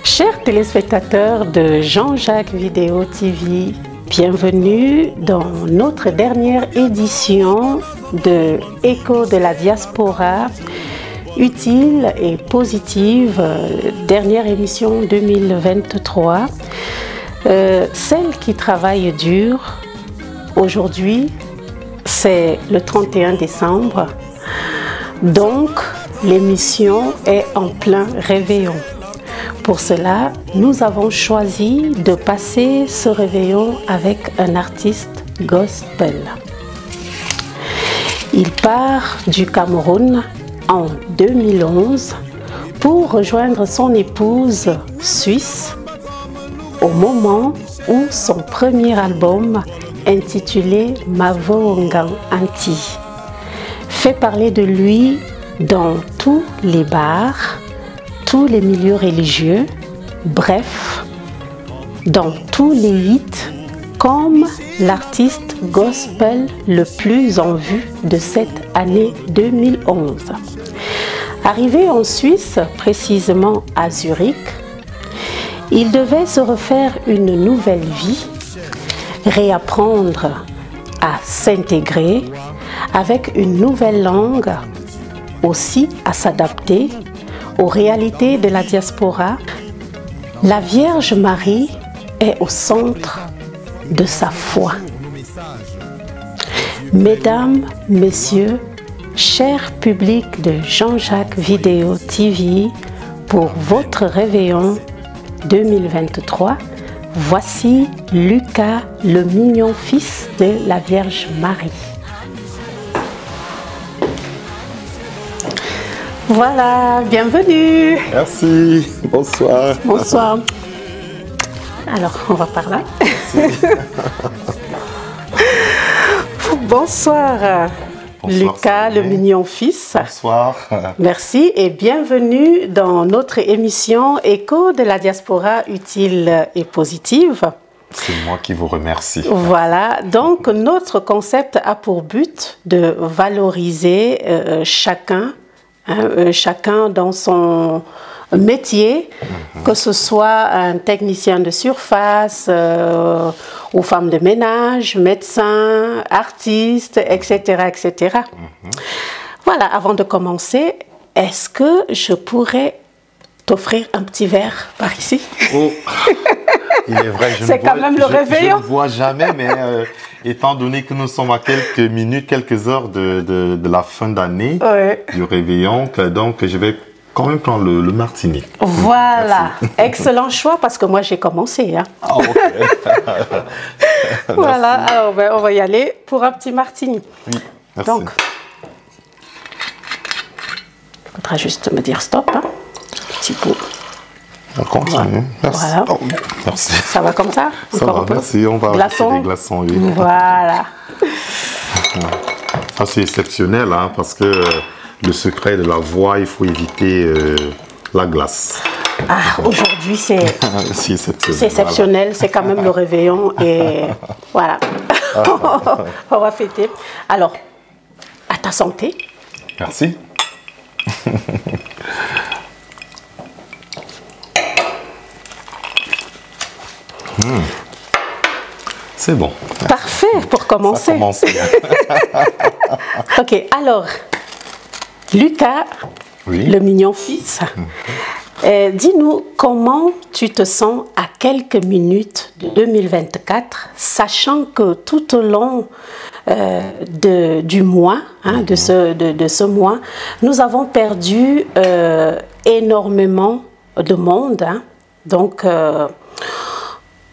Chers téléspectateurs de Jean-Jacques Vidéo TV, bienvenue dans notre dernière édition de Écho de la diaspora, utile et positive, dernière émission 2023. Celle qui travaille dur, aujourd'hui, c'est le 31 décembre, donc l'émission est en plein réveillon. Pour cela, nous avons choisi de passer ce réveillon avec un artiste gospel. Il part du Cameroun en 2011 pour rejoindre son épouse suisse au moment où son premier album intitulé Mavongan Anti fait parler de lui dans tous les bars, tous les milieux religieux, bref, dans tous les hits, comme l'artiste gospel le plus en vue de cette année 2011. Arrivé en Suisse, précisément à Zurich, il devait se refaire une nouvelle vie, réapprendre à s'intégrer avec une nouvelle langue, aussi à s'adapter aux réalités de la diaspora. La Vierge Marie est au centre de sa foi. Mesdames, Messieurs, chers publics de Jean-Jacques Vidéo TV, pour votre réveillon 2023, voici Lucas, le mignon fils de la Vierge Marie. Voilà, bienvenue. Merci, bonsoir. Bonsoir. Alors, on va par là. Bonsoir, Lucas, le mignon fils. Bonsoir. Merci et bienvenue dans notre émission Écho de la diaspora utile et positive. C'est moi qui vous remercie. Voilà, donc notre concept a pour but de valoriser chacun dans son métier, que ce soit un technicien de surface, ou femme de ménage, médecin, artiste, etc. etc. Voilà, avant de commencer, est-ce que je pourrais t'offrir un petit verre par ici? Oh, il est vrai, je ne bois jamais, mais étant donné que nous sommes à quelques minutes, quelques heures de la fin d'année, du réveillon, donc je vais quand même prendre le martini. Voilà, excellent choix parce que moi j'ai commencé. Hein. Ah, ok. Voilà, alors on va y aller pour un petit martini. Oui, merci. Donc, il faudra juste me dire stop. Hein. Petit coup. Voilà. Merci. Voilà. Oh, merci. Ça va comme ça? Ça va, merci. On va glaçons. Des glaçons, oui. Voilà. Ça, c'est exceptionnel, hein, parce que le secret de la voix, il faut éviter la glace. Ah, aujourd'hui, c'est exceptionnel. C'est quand même le réveillon. Et voilà. On va fêter. Alors, à ta santé. Merci. C'est bon. Parfait pour commencer. Ça commence bien. Ok, alors, Lucas, le mignon fils, dis-nous comment tu te sens à quelques minutes de 2024, sachant que tout au long du mois, hein, de ce mois, nous avons perdu énormément de monde. Hein. Donc,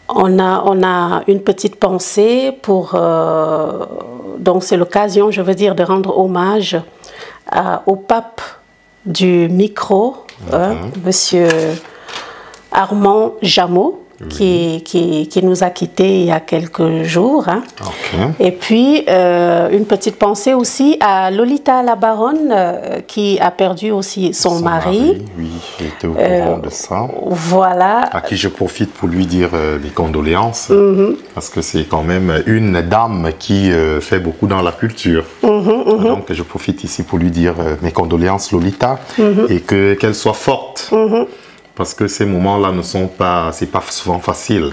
on a une petite pensée pour... donc, c'est l'occasion, je veux dire, de rendre hommage au pape du micro, Monsieur Armand Jameau, qui nous a quittés il y a quelques jours. Hein. Et puis, une petite pensée aussi à Lolita la Baronne, qui a perdu aussi son mari. Oui, j'étais au courant de ça. Voilà. À qui je profite pour lui dire mes condoléances, parce que c'est quand même une dame qui fait beaucoup dans la culture. Donc, je profite ici pour lui dire mes condoléances, Lolita, et qu'elle soit forte. parce que ces moments-là ne sont pas, c'est pas souvent facile.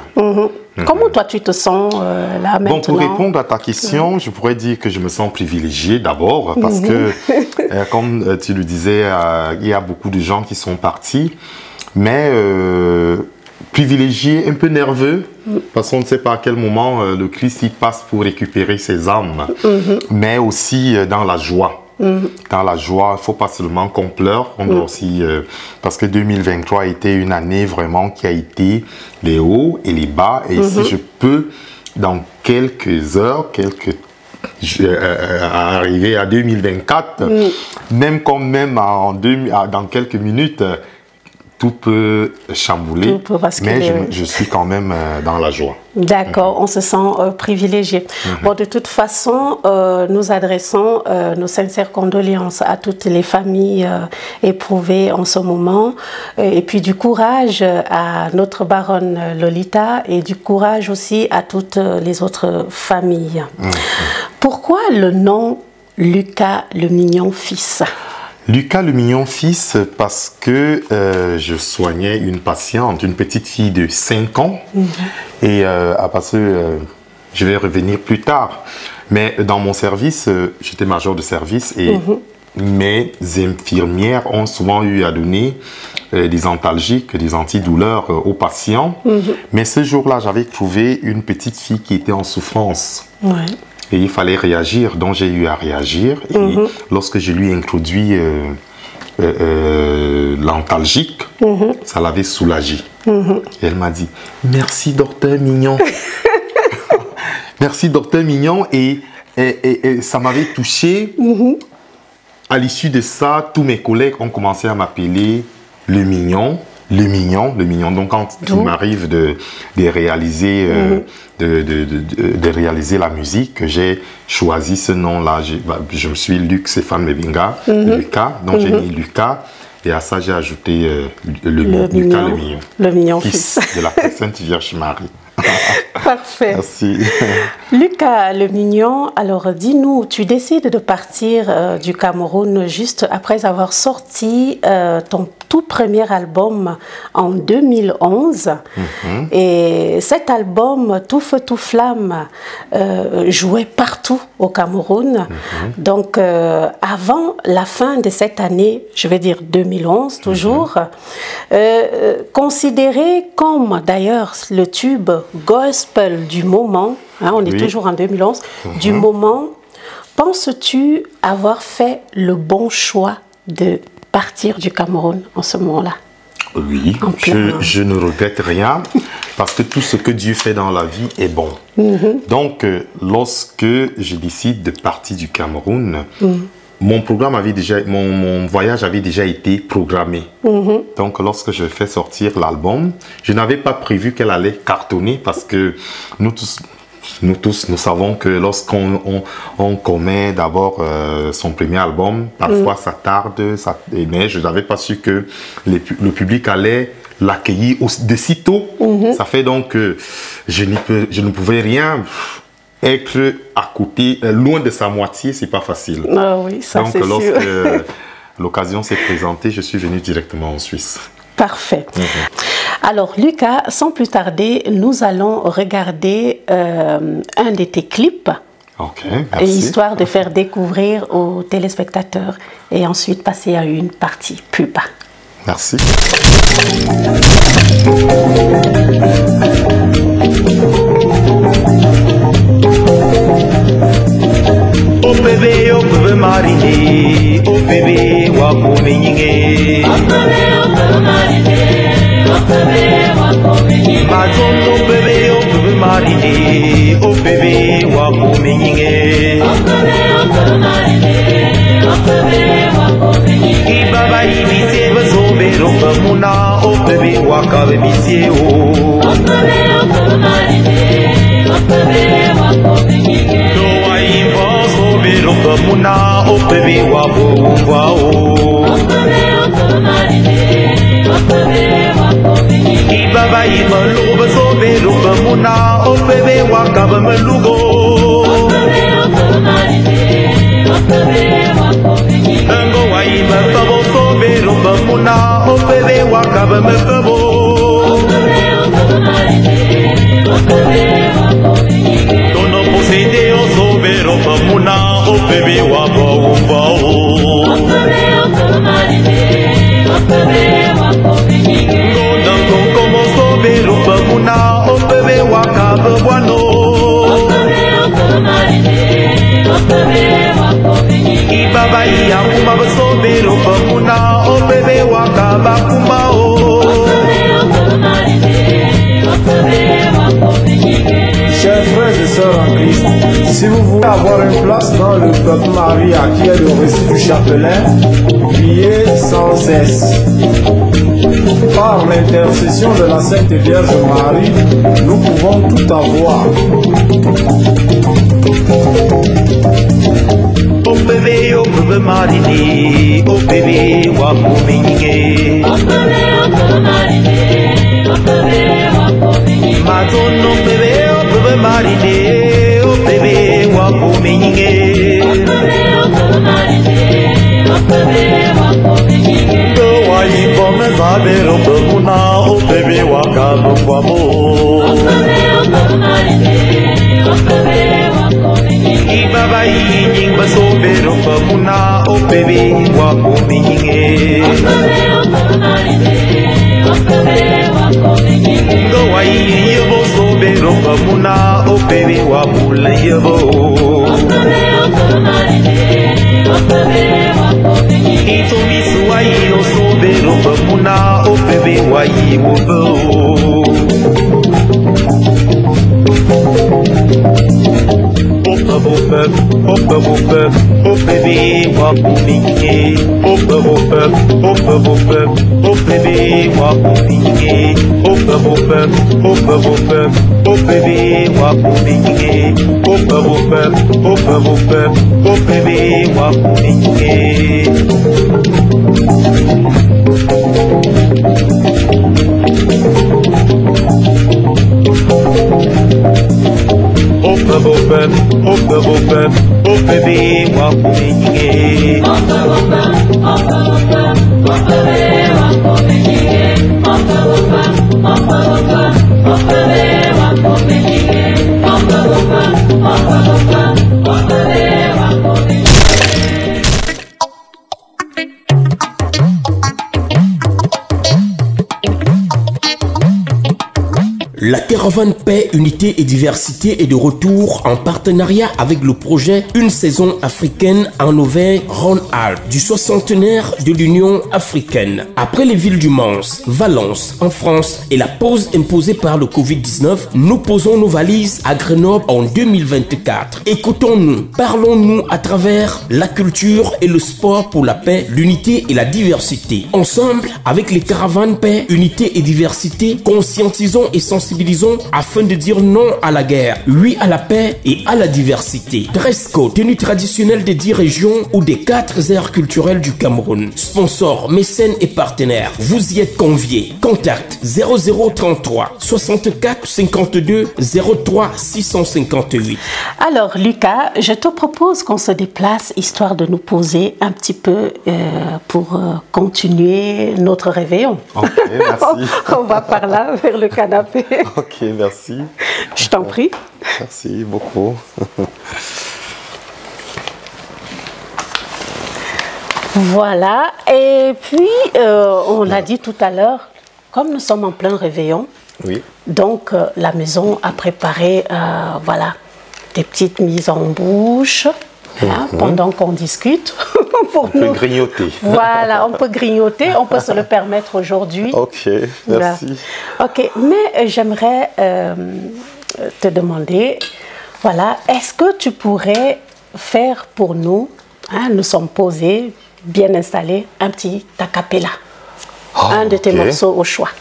Comment toi tu te sens là maintenant? Bon, pour répondre à ta question, je pourrais dire que je me sens privilégié d'abord parce que, comme tu le disais, il y a beaucoup de gens qui sont partis, mais privilégié, un peu nerveux, parce qu'on ne sait pas à quel moment le Christ y passe pour récupérer ses âmes, mais aussi dans la joie. Dans la joie, il ne faut pas seulement qu'on pleure, on doit aussi, parce que 2023 a été une année vraiment qui a été les hauts et les bas, et si je peux, dans quelques heures, arriver à 2024, même dans quelques minutes, tout peut chambouler, mais je suis quand même dans la joie. D'accord, on se sent privilégié. Bon, de toute façon, nous adressons nos sincères condoléances à toutes les familles éprouvées en ce moment, et puis du courage à notre baronne Lolita, et du courage aussi à toutes les autres familles. Pourquoi le nom Lucas le Mignon fils? Lucas le Mignon fils, parce que je soignais une patiente, une petite fille de 5 ans, et parce que je vais revenir plus tard. Mais dans mon service, j'étais major de service, et mes infirmières ont souvent eu à donner des antalgiques, des antidouleurs aux patients. Mais ce jour-là, j'avais trouvé une petite fille qui était en souffrance. Et il fallait réagir, donc j'ai eu à réagir. Et lorsque je lui ai introduit l'antalgique, ça l'avait soulagée. Et elle m'a dit « Merci, docteur Mignon ». Merci, docteur Mignon. Et ça m'avait touché. À l'issue de ça, tous mes collègues ont commencé à m'appeler le Mignon. Le Mignon. Donc, quand il m'arrive de réaliser, de réaliser la musique, j'ai choisi ce nom-là. Je me suis Luc Stéphane Mebinga, Lucas. Donc, j'ai mis Lucas. Et à ça, j'ai ajouté Lucas le Mignon. Le Mignon fils. De la Sainte Vierge Marie. Parfait. Merci. Lucas le Mignon, alors dis-nous, tu décides de partir du Cameroun juste après avoir sorti ton tout premier album en 2011. Et cet album, Tout Feu, Tout Flamme, jouait partout au Cameroun. Donc, avant la fin de cette année, je vais dire 2011 toujours, considéré comme d'ailleurs le tube gospel du moment, hein, on est toujours en 2011, du moment, penses-tu avoir fait le bon choix de partir du Cameroun en ce moment-là? Oui, je ne regrette rien parce que tout ce que Dieu fait dans la vie est bon. Donc, lorsque je décide de partir du Cameroun, mon programme avait déjà, mon voyage avait déjà été programmé. Donc, lorsque je fais sortir l'album, je n'avais pas prévu qu'elle allait cartonner parce que nous savons que lorsqu'on commet d'abord son premier album, parfois ça tarde, mais je n'avais pas su que le public allait l'accueillir de si tôt. Ça fait donc que je ne pouvais rien être à côté, loin de sa moitié, c'est pas facile. Ah oui, ça c'est sûr. Donc lorsque l'occasion s'est présentée, je suis venu directement en Suisse. Parfait. Alors Lucas, sans plus tarder, nous allons regarder un de tes clips. Ok, merci. Histoire de faire découvrir aux téléspectateurs et ensuite passer à une partie pub. Merci. Oh bébé mariner, oh bébé wako menyinge. Oh bébé mariner, oh bébé wako menyinge. Mazondo bébé mariner, oh bébé wako menyinge. Oh bébé mariner, oh bébé wako menyinge. Ibaba ibise bazobe roba muna, oh bébé waka bemisie oh. Oh bébé mariner, oh bébé wako menyinge. Roba muna o bebe wa bumba o Ibaba ima luba so be roba muna o bebe wa kaba malugo Tango wa ima babo so be roba muna o opebe wakaba mekabo. Tono posede osobero pamuna opebe wabawumbao. Ngodam konkomo sobero pamuna opebe wakaba wano. Ibaba iya kuma basobero pamuna opebe wakaba kumao. Chers frères et sœurs en Christ, si vous voulez avoir une place dans le peuple Maria qui est le récit du chapelet, priez sans cesse. Par l'intercession de la Sainte Vierge Marie, nous pouvons tout avoir. Opebe opebe marine, opebe wakuminge. Maton opebe opebe marine, opebe wakuminge. Go ayi bome zabero pemuna, opebe wakabukwamo. Ibaba yinying basobero pamuna opebe wakuminge. Go ayi yebo sobero pamuna opebe wabula yebo. Ito misu ayi osobero pamuna opebe wayi wobo. Opebe wakuminge. Opebe wakuminge. Opebe wakuminge. Opebe wakuminge. Opebe wakuminge. La caravane Paix, Unité et Diversité est de retour en partenariat avec le projet Une saison africaine en Auvergne-Rhône-Alpes du 60e de l'Union africaine. Après les villes du Mans, Valence en France et la pause imposée par le Covid-19, nous posons nos valises à Grenoble en 2024. Écoutons-nous, parlons-nous à travers la culture et le sport pour la paix, l'unité et la diversité. Ensemble, avec les caravanes Paix, Unité et Diversité, conscientisons et sensibilisons afin de dire non à la guerre, oui à la paix et à la diversité. Dress code, tenue traditionnelle des 10 régions ou des 4 aires culturelles du Cameroun. Sponsors, mécènes et partenaires, vous y êtes conviés. Contact 0033 64 52 03 658. Alors Lucas, je te propose qu'on se déplace histoire de nous poser un petit peu pour continuer notre réveillon. Ok, merci. On va par là, vers le canapé. Ok, merci. Je t'en prie. Merci beaucoup. Voilà, et puis on l'a dit tout à l'heure, comme nous sommes en plein réveillon, oui. Donc la maison a préparé voilà, des petites mises en bouche pendant qu'on discute. On peut grignoter. Voilà, on peut grignoter, on peut se le permettre aujourd'hui. Ok, merci. Voilà. Ok, mais j'aimerais te demander, voilà, est-ce que tu pourrais faire pour nous, nous sommes posés, bien installés, un petit a cappella, un de tes morceaux au choix.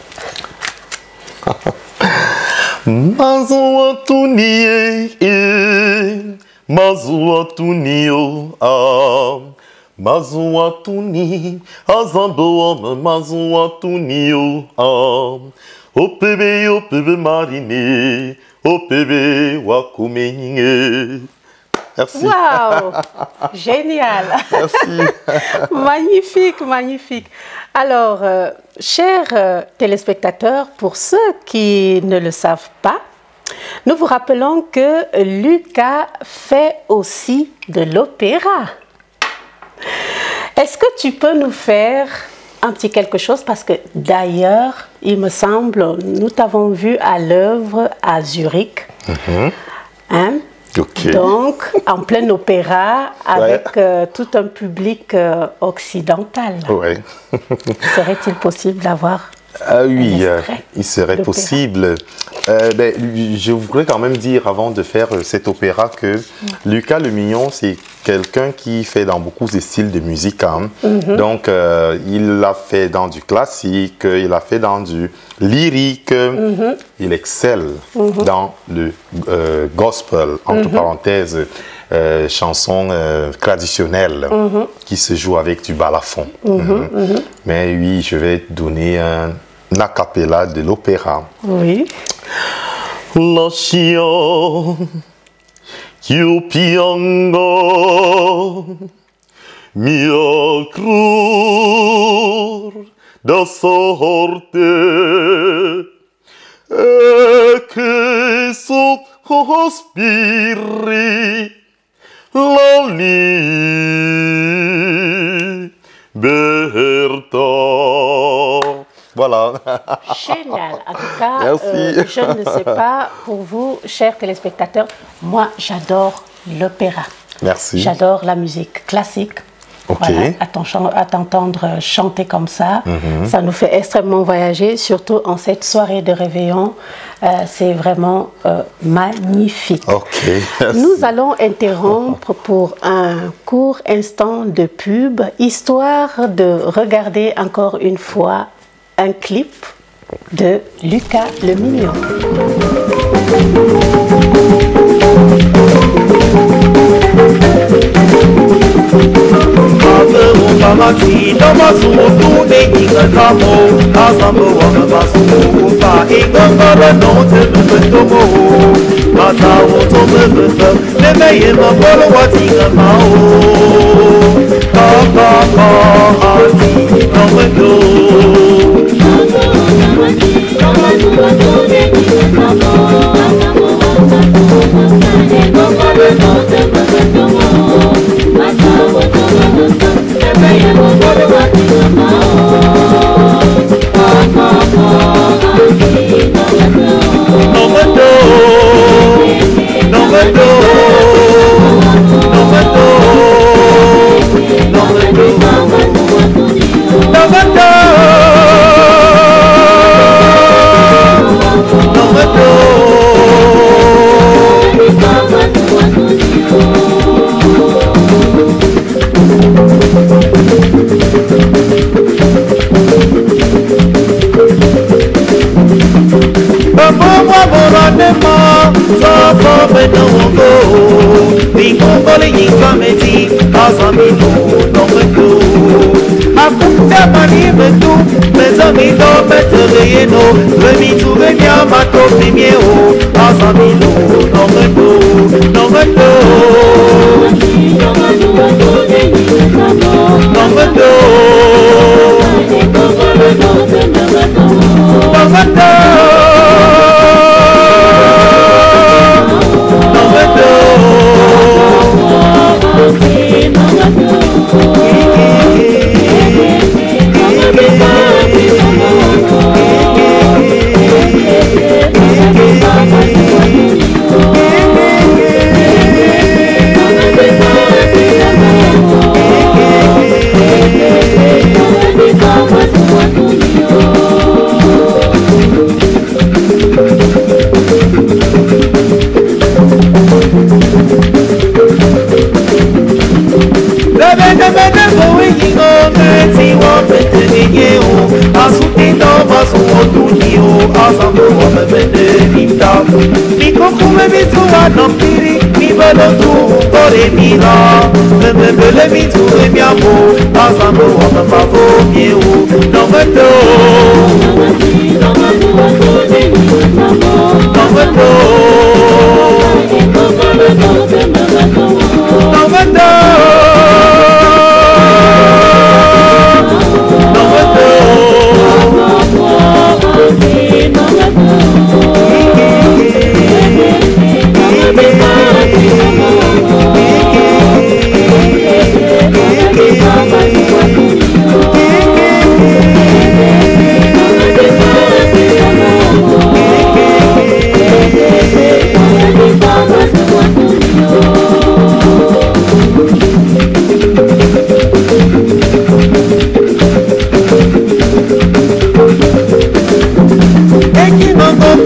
Mazuatuni, azamboa, mazuatuni, opebe marine, opebe wakumenye. Merci. Waouh, génial. Merci. Magnifique, magnifique. Alors, chers téléspectateurs, pour ceux qui ne le savent pas, nous vous rappelons que Lucas fait aussi de l'opéra. Est-ce que tu peux nous faire un petit quelque chose? Parce que d'ailleurs, il me semble, nous t'avons vu à l'œuvre à Zurich. Hein? Okay. Donc, en plein opéra, avec tout un public occidental. Ouais. Serait-il possible d'avoir oui, il serait possible. Je voudrais quand même dire, avant de faire cet opéra, que Lucas Le Mignon, c'est quelqu'un qui fait dans beaucoup de styles de musique. Hein. Donc, il l'a fait dans du classique, il a fait dans du lyrique. Il excelle dans le gospel, entre parenthèses, chansons traditionnelles qui se jouent avec du balafon. Mais oui, je vais donner un a cappella de l'opéra. Oui. Lascio più piango mia crur da sorte e che sospiri la libertà. Voilà. Génial. En tout cas, je ne sais pas pour vous, chers téléspectateurs, moi j'adore l'opéra. Merci. J'adore la musique classique. Okay. Voilà, à t'entendre chanter comme ça, ça nous fait extrêmement voyager, surtout en cette soirée de réveillon. C'est vraiment magnifique. Okay, nous allons interrompre pour un court instant de pub, histoire de regarder encore une fois un clip de Lucas Le Mignon.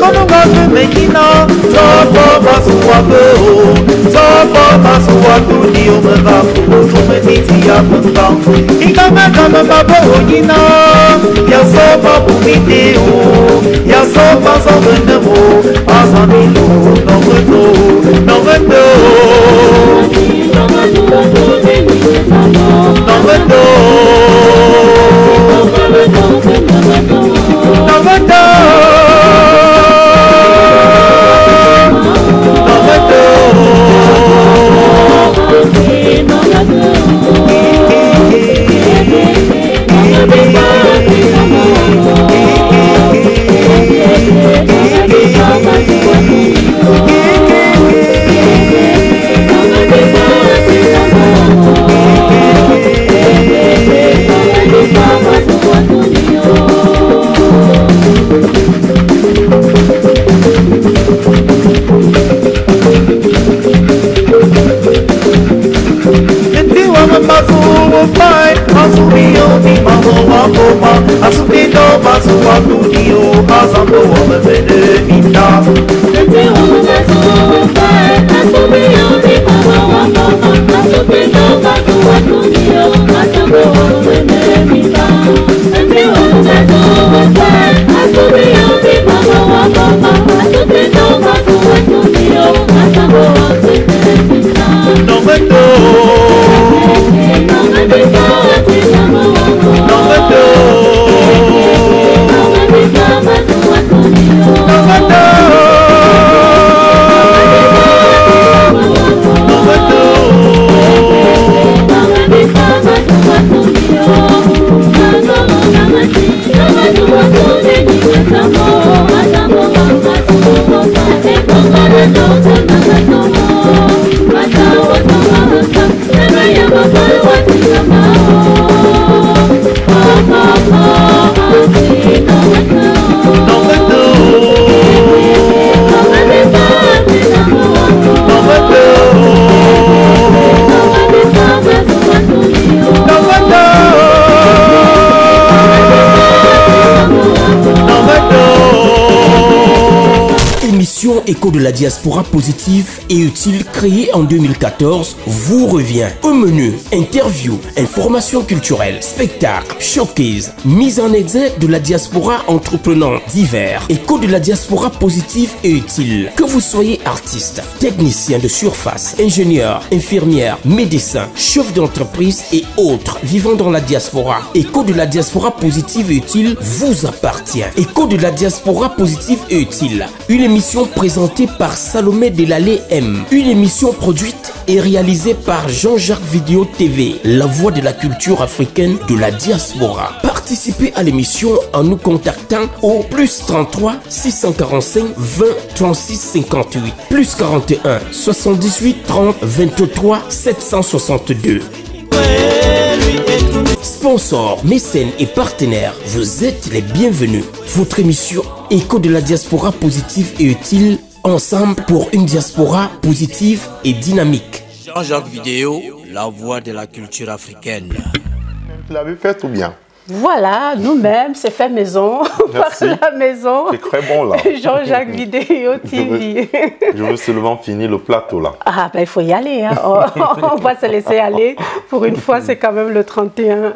Konunga Mekina, Zopo Masuago, Zopo Masuago, Dio Mavaku, Tumeti Yapanga, Ikamaka Mabo, Yina, Yasopa Pumideo, Yasopa Zovenemo, Azamilo, Noveto, Noveto, Écho de la diaspora positive et utile créée en 2014 vous revient. Au menu, interview, informations culturelles, spectacles, showcase, mise en exergue de la diaspora entreprenant divers. Écho de la diaspora positive et utile. Que vous soyez artiste, technicien de surface, ingénieur, infirmière, médecin, chef d'entreprise et autres vivant dans la diaspora, Écho de la diaspora positive et utile vous appartient. Écho de la diaspora positive et utile. Une émission présentée par Salomé Delalé M. Une émission produite et réalisée par Jean-Jacques Vidéo TV, la voix de la culture africaine de la diaspora. Participez à l'émission en nous contactant au +33 645 20 36 58 +41 78 30 23 762. Sponsors, mécènes et partenaires, vous êtes les bienvenus. Votre émission Écho de la diaspora positive et utile, ensemble pour une diaspora positive et dynamique. Jean-Jacques Vidéo, la voix de la culture africaine. Tu l'avais fait tout bien. Voilà, nous-mêmes, c'est fait maison, par la maison. C'est très bon là. Jean-Jacques Vidéo TV. Je veux seulement finir le plateau là. Ah ben il faut y aller, hein. On va se laisser aller. Pour une fois, c'est quand même le 31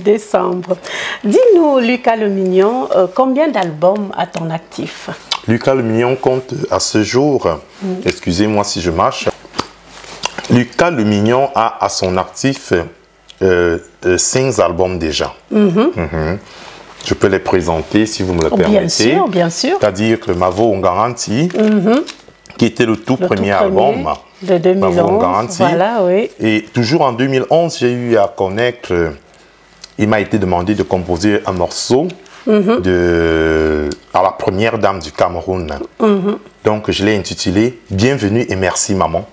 décembre. Dis-nous, Lucas Le Mignon, combien d'albums à ton actif? Lucas Le Mignon compte à ce jour, excusez-moi si je mâche, Lucas Le Mignon a à son actif 5 albums déjà. Je peux les présenter si vous me le permettez. Bien sûr, bien sûr. C'est-à-dire que Mavo Ongaranti, qui était le tout premier album de 2011. Voilà, oui. Et toujours en 2011, j'ai eu à connaître, il m'a été demandé de composer un morceau à la première dame du Cameroun. Donc je l'ai intitulé « Bienvenue et merci maman ».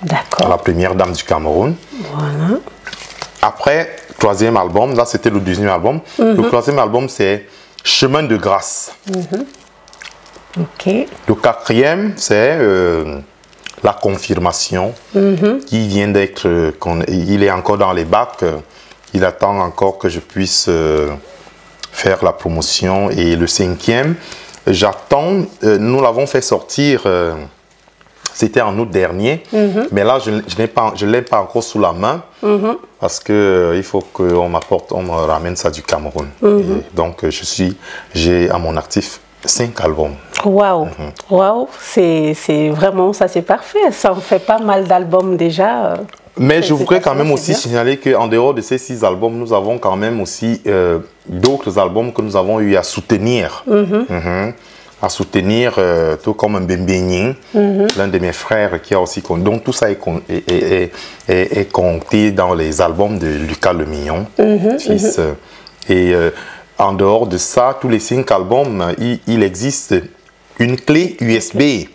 D'accord. À la première dame du Cameroun. Voilà. Après, troisième album, là c'était le deuxième album. Le troisième album c'est Chemin de grâce. Ok. Le quatrième c'est La confirmation qui vient d'être, il est encore dans les bacs. Il attend encore que je puisse faire la promotion. Et le cinquième j'attends, nous l'avons fait sortir, c'était en août dernier, mais là je ne l'ai pas encore sous la main, parce qu'il faut qu'on me ramène ça du Cameroun. Et donc j'ai à mon actif 5 albums. Waouh, waouh, c'est vraiment, ça c'est parfait, ça en fait pas mal d'albums déjà. Mais je voudrais quand même aussi signaler qu'en dehors de ces 6 albums, nous avons quand même aussi d'autres albums que nous avons eu à soutenir. À soutenir, tout comme Mbembe, l'un de mes frères qui a aussi... Donc tout ça est compté dans les albums de Lucas Lemillon, fils. Et en dehors de ça, tous les 5 albums, il existe une clé USB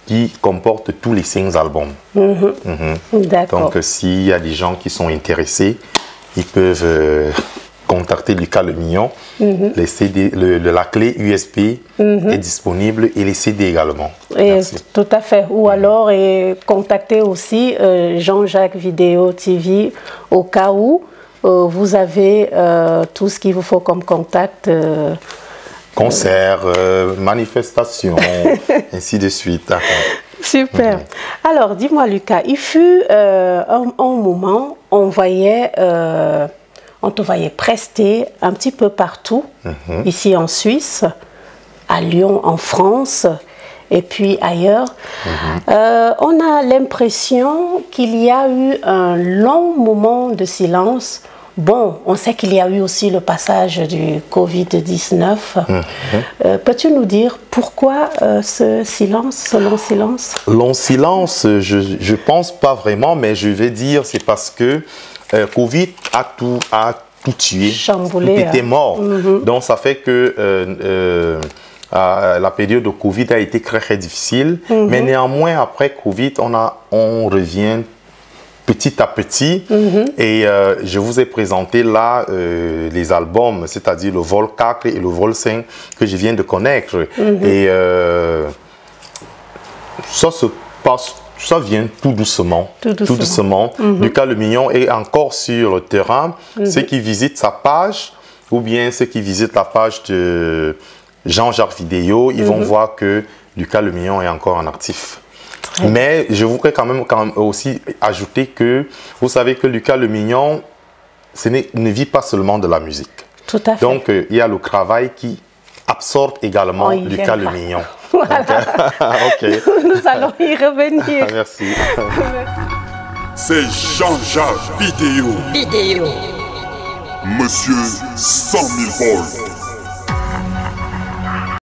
qui comporte tous les 5 albums. Donc s'il y a des gens qui sont intéressés, ils peuvent contacter Lucas Lemillon. Les CD, la clé USB est disponible et les CD également. Tout à fait. Ou alors contacter aussi Jean-Jacques Vidéo TV au cas où vous avez tout ce qu'il vous faut comme contact. Concerts, manifestations, ainsi de suite. Super. Alors, dis-moi Lucas, il fut un moment, on te voyait prester un petit peu partout, ici en Suisse, à Lyon, en France, et puis ailleurs. On a l'impression qu'il y a eu un long moment de silence. Bon, on sait qu'il y a eu aussi le passage du Covid-19. Peux-tu nous dire pourquoi ce silence, ce long silence? Long silence, je pense pas vraiment, mais je vais dire c'est parce que Covid a tout tué, chamboulé, tout était mort. Donc ça fait que la période de Covid a été très difficile, mais néanmoins après Covid, on revient petit à petit et je vous ai présenté là les albums, c'est-à-dire le vol 4 et le vol 5 que je viens de connaître. Et ça se passe. Ça vient tout doucement. Tout doucement. Lucas Lemillon est encore sur le terrain. Ceux qui visitent sa page ou bien ceux qui visitent la page de Jean-Jacques Vidéo, ils vont voir que Lucas Lemillon est encore en actif. Mais je voudrais quand même aussi ajouter que vous savez que Lucas Lemillon ne vit pas seulement de la musique. Tout à fait. Donc il y a le travail qui absorbe également Lucas Lemillon. Voilà. Nous allons y revenir. Merci. C'est Jean-Jacques Vidéo. Monsieur 100 000 volts.